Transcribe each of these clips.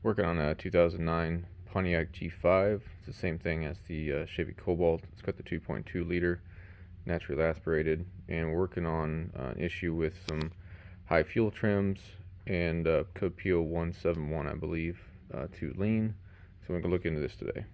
Working on a 2009 Pontiac G5. It's the same thing as the Chevy Cobalt. It's got the 2.2 liter naturally aspirated, and we're working on an issue with some high fuel trims and code P0171, I believe, to lean. So we're going to look into this today.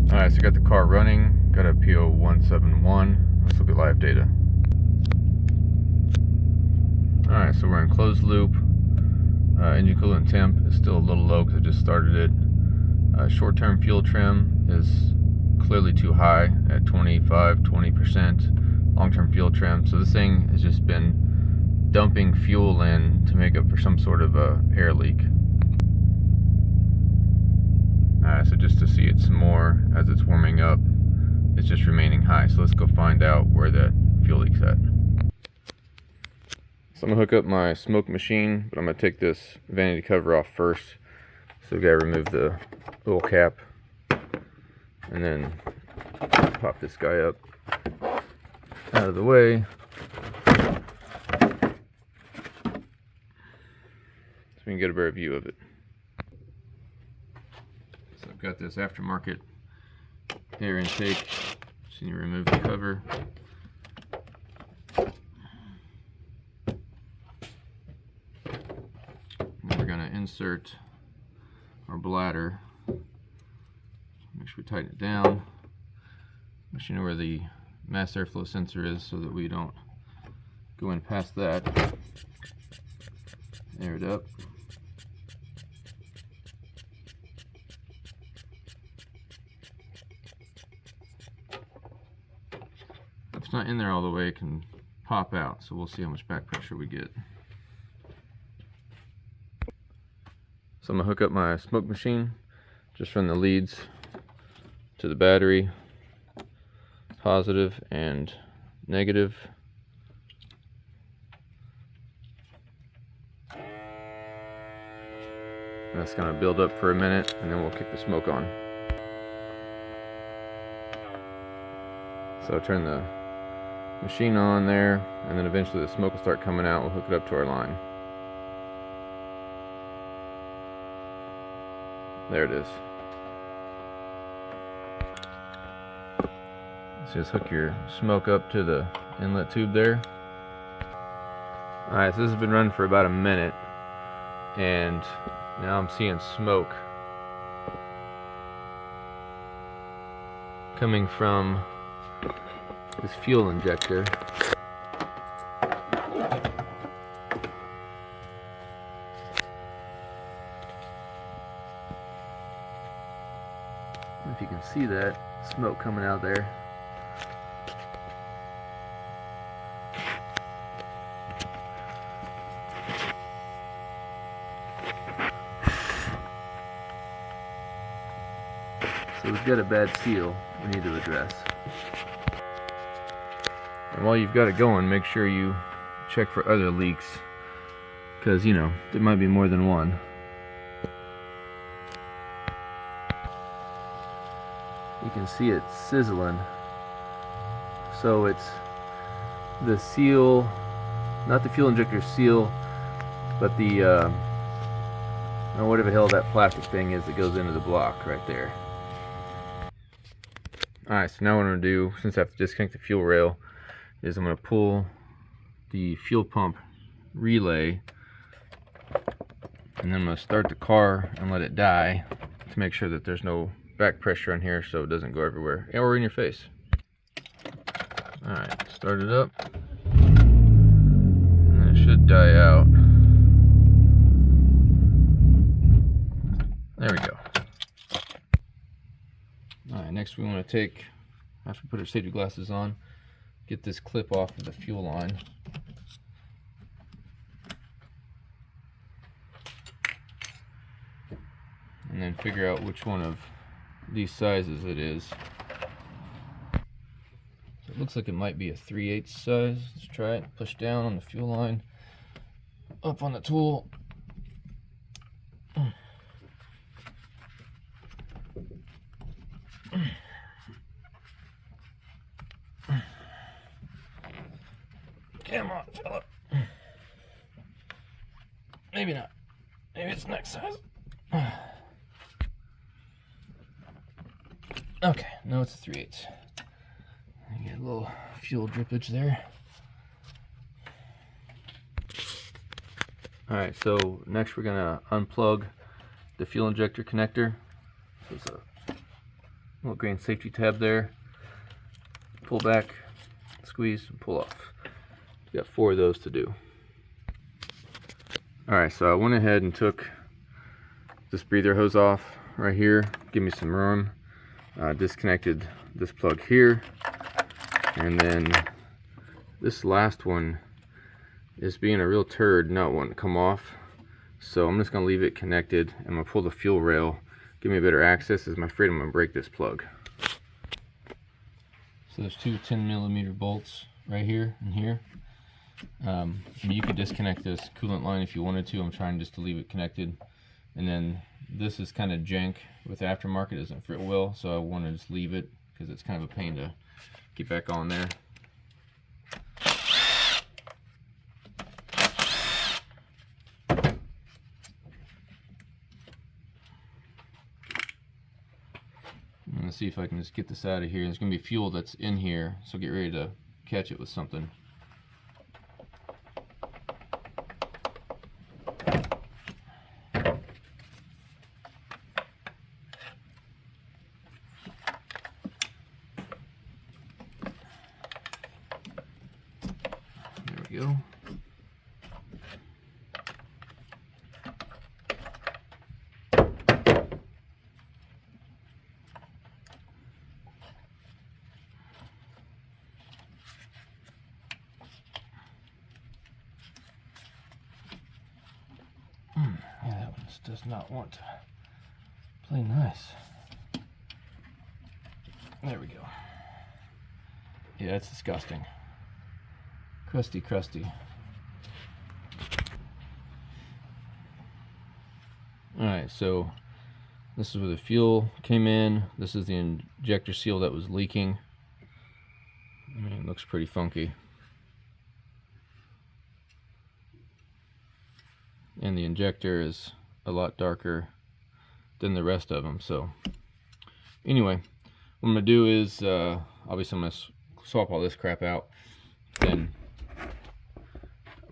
Alright, so got the car running, got a P0171. Let's look at live data. Alright, so we're in closed loop. Engine coolant temp is still a little low because I just started it. Short-term fuel trim is clearly too high at 20%. Long-term fuel trim, so this thing has just been dumping fuel in to make up for some sort of air leak. So just to see it some more as it's warming up, it's just remaining high. So let's go find out where that fuel leak's at. So I'm gonna hook up my smoke machine, but I'm gonna take this vanity cover off first. So we gotta remove the little cap and then pop this guy up out of the way. So we can get a better view of it. So I've got this aftermarket air intake. Just need to remove the cover. We're going to insert our bladder. Make sure we tighten it down. Make sure you know where the mass airflow sensor is so that we don't go in past that. Air it up. If it's not in there all the way, it can pop out, so we'll see how much back pressure we get. So I'm going to hook up my smoke machine, just run the leads to the battery, positive and negative. And that's going to build up for a minute, and then we'll kick the smoke on. So turn the machine on there, and then eventually the smoke will start coming out. We'll hook it up to our line. There it is. So just hook your smoke up to the inlet tube there. Alright, so this has been running for about a minute, and now I'm seeing smoke coming from this fuel injector. If you can see that smoke coming out there. So we've got a bad seal we need to address. And while you've got it going, make sure you check for other leaks, because you know there might be more than one. You can see it sizzling, so it's the seal, not the fuel injector seal, but the whatever the hell that plastic thing is that goes into the block right there. Alright, so now what I'm going to do, since I have to disconnect the fuel rail, is I'm going to pull the fuel pump relay, and then I'm going to start the car and let it die to make sure that there's no back pressure on here so it doesn't go everywhere or in your face. Alright, start it up, and then it should die out. There we go. Alright, next we want to take, after we put our safety glasses on, get this clip off of the fuel line. And then figure out which one of these sizes it is. So it looks like it might be a 3/8 size. Let's try it. Push down on the fuel line, up on the tool. Come on, fella. Maybe not. Maybe it's next size. Okay, no, it's a 3/8. You get a little fuel drippage there. Alright, so next we're gonna unplug the fuel injector connector. There's a little green safety tab there. Pull back, squeeze, and pull off. You got 4 of those to do. Alright, so I went ahead and took this breather hose off right here. Give me some room. Disconnected this plug here. And then this last one is being a real turd, not wanting to come off. So I'm just going to leave it connected. I'm going to pull the fuel rail, give me a better access, as I'm afraid I'm going to break this plug. So there's 2 10mm bolts right here and here. You could disconnect this coolant line if you wanted to. I'm trying just to leave it connected. And then this is kind of jank with aftermarket, it doesn't fit well, so I want to just leave it because it's kind of a pain to get back on there. I'm going to see if I can just get this out of here. There's going to be fuel that's in here, so get ready to catch it with something. There we go. Yeah, that one just does not want to play nice. There we go. Yeah, that's disgusting. Crusty, crusty. Alright, so this is where the fuel came in. This is the injector seal that was leaking. I mean, it looks pretty funky. And the injector is a lot darker than the rest of them. So anyway, what I'm going to do is, obviously I'm going to swap all this crap out. Then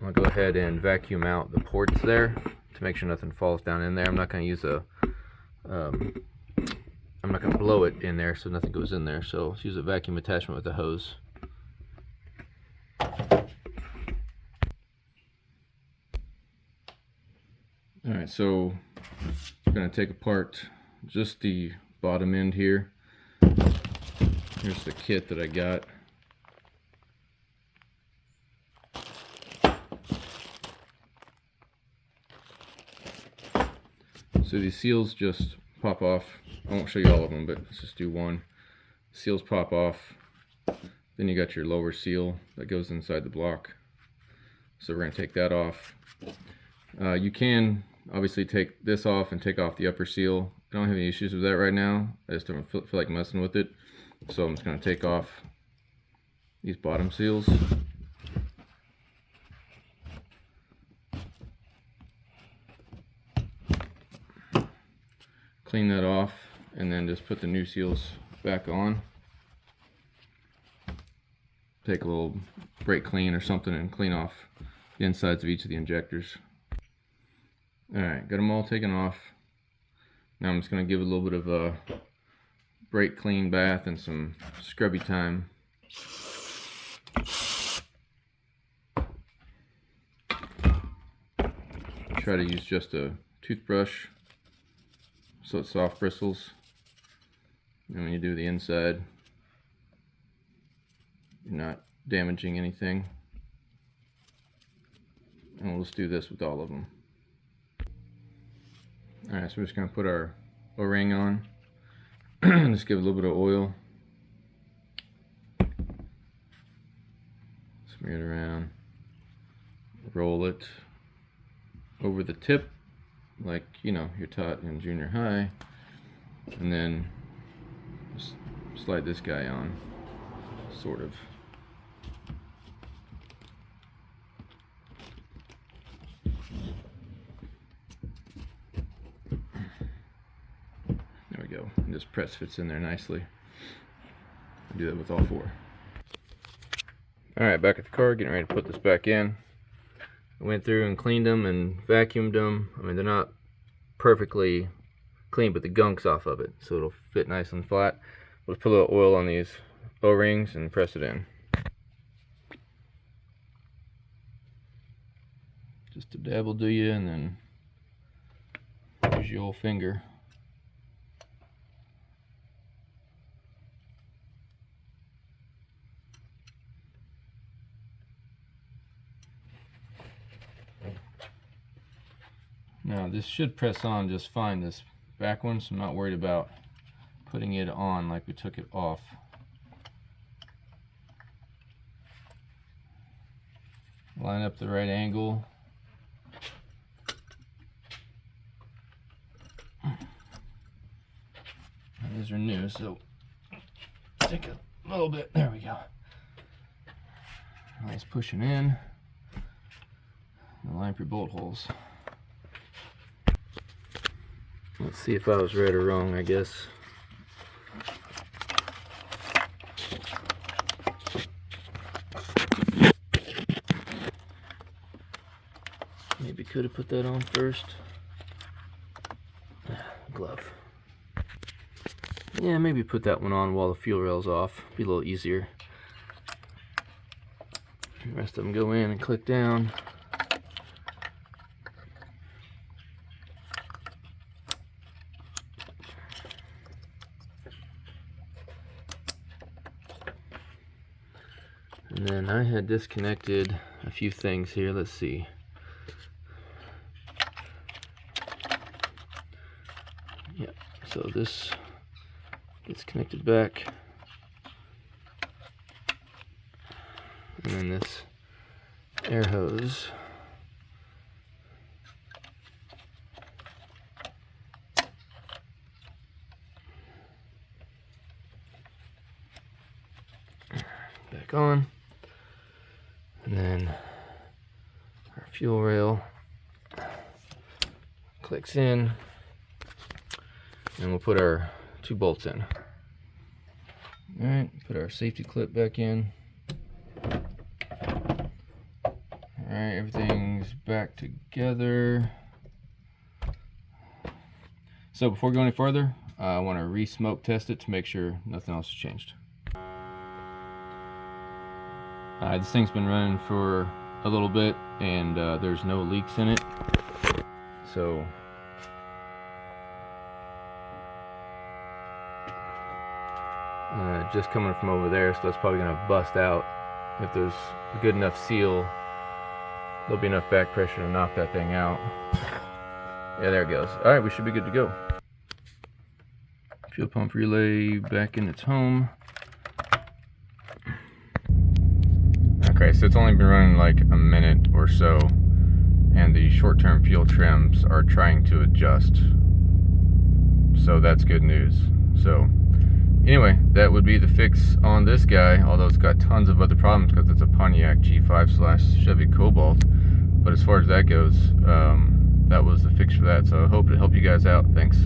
I'm going to go ahead and vacuum out the ports there to make sure nothing falls down in there. I'm not going to use I'm not going to blow it in there so nothing goes in there. So let's use a vacuum attachment with a hose. Alright, so I'm going to take apart just the bottom end here. Here's the kit that I got. So these seals just pop off. I won't show you all of them, but let's just do one. Seals pop off. Then you got your lower seal that goes inside the block. So we're going to take that off. You can obviously take this off and take off the upper seal. I don't have any issues with that right now. I just don't feel like messing with it. So I'm just going to take off these bottom seals. Clean that off and then just put the new seals back on. Take a little brake clean or something and clean off the insides of each of the injectors. Alright, got them all taken off. Now I'm just going to give it a little bit of a brake clean bath and some scrubby time. Try to use just a toothbrush so it's soft bristles. And when you do the inside, you're not damaging anything. And we'll just do this with all of them. Alright, so we're just going to put our O-ring on. Just give it a little bit of oil. Smear it around. Roll it over the tip like, you know, you're taught in junior high. And then just slide this guy on, sort of. So this press fits in there nicely. I'll do that with all four. Alright, back at the car, getting ready to put this back in. I went through and cleaned them and vacuumed them. I mean, they're not perfectly clean, but the gunk's off of it, so it'll fit nice and flat. We'll put a little oil on these O-rings and press it in. Just a dab will do you, and then use your old finger. Now this should press on just fine, this back one, so I'm not worried about putting it on like we took it off. Line up the right angle. These are new, so take a little bit. There we go. Nice pushing in. And line up your bolt holes. Let's see if I was right or wrong, I guess. Maybe could have put that on first. Glove. Yeah, maybe put that one on while the fuel rail's off. Be a little easier. The rest of them go in and click down. And then I had disconnected a few things here. Let's see. Yeah, so this gets connected back. And then this air hose. Back on. And then our fuel rail clicks in, and we'll put our 2 bolts in. Alright, put our safety clip back in. Alright, everything's back together. So before we go any further, I want to re-smoke test it to make sure nothing else has changed. This thing's been running for a little bit, and there's no leaks in it. So just coming from over there, so that's probably going to bust out. If there's a good enough seal, there'll be enough back pressure to knock that thing out. Yeah, there it goes. Alright, we should be good to go. Fuel pump relay back in its home. Okay, so it's only been running like a minute or so, and the short-term fuel trims are trying to adjust. So that's good news. So anyway, that would be the fix on this guy, although it's got tons of other problems because it's a Pontiac G5 / Chevy Cobalt. But as far as that goes, that was the fix for that. So I hope it helped you guys out. Thanks.